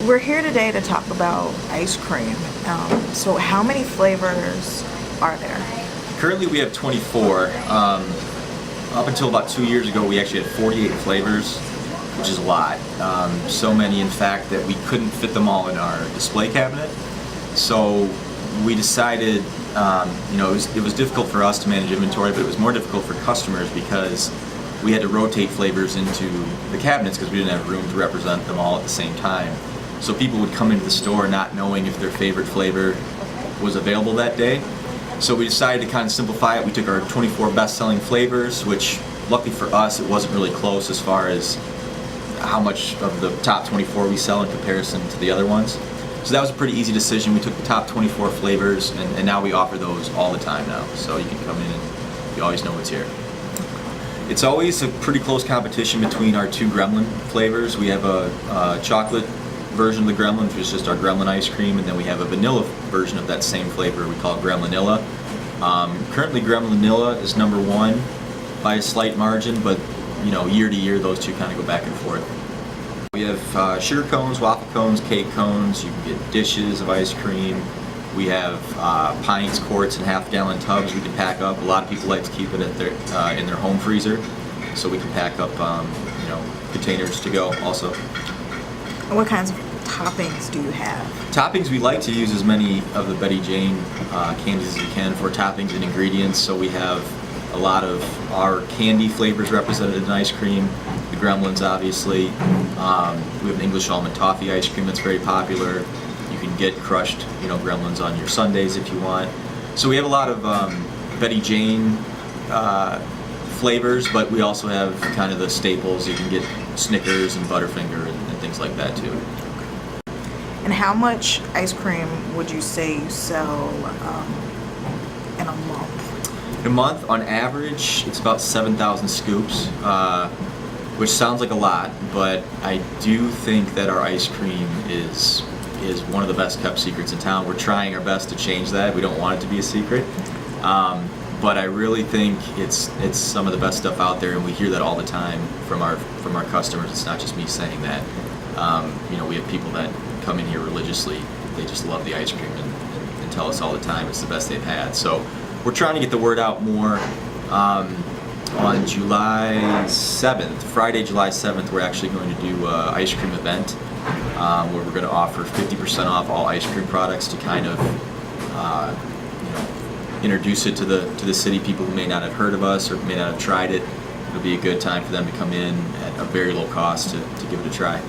We're here today to talk about ice cream. So how many flavors are there? Currently we have 24. Up until about 2 years ago we actually had 48 flavors, which is a lot. So many in fact that we couldn't fit them all in our display cabinet. So we decided, it was difficult for us to manage inventory, but it was more difficult for customers because we had to rotate flavors into the cabinets because we didn't have room to represent them all at the same time. So people would come into the store not knowing if their favorite flavor was available that day. So we decided to kind of simplify it. We took our 24 best-selling flavors, which luckily for us it wasn't really close as far as how much of the top 24 we sell in comparison to the other ones. So that was a pretty easy decision. We took the top 24 flavors and now we offer those all the time now. So you can come in and you always know what's here. It's always a pretty close competition between our two Gremlin flavors. We have a chocolate version of the Gremlin, which is just our Gremlin ice cream, and then we have a vanilla version of that same flavor. We call it Gremlinilla. Currently Gremlinilla is number one by a slight margin, but year to year those two kind of go back and forth. We have sugar cones, waffle cones, cake cones. You can get dishes of ice cream. We have pints, quarts, and half-gallon tubs we can pack up. A lot of people like to keep it at their in their home freezer, so we can pack up containers to go also. What kinds of toppings do you have? Toppings, we like to use as many of the Betty Jane candies as we can for toppings and ingredients. So we have a lot of our candy flavors represented in ice cream. The Gremlins, obviously. We have an English almond toffee ice cream that's very popular. You can get crushed, Gremlins on your sundaes if you want. So we have a lot of Betty Jane flavors, but we also have kind of the staples. You can get Snickers and Butterfinger and things like that too. And how much ice cream would you say you sell in a month? In a month, on average, it's about 7,000 scoops, which sounds like a lot, but I do think that our ice cream is one of the best kept secrets in town. We're trying our best to change that. We don't want it to be a secret. But I really think it's some of the best stuff out there, and we hear that all the time from our customers. It's not just me saying that. We have people that come in here religiously. They just love the ice cream and tell us all the time it's the best they've had. So we're trying to get the word out more. On July 7th, Friday, July 7th, we're actually going to do an ice cream event where we're going to offer 50% off all ice cream products to kind of introduce it to the city, people who may not have heard of us or may not have tried it. It'll be a good time for them to come in at a very low cost to give it a try.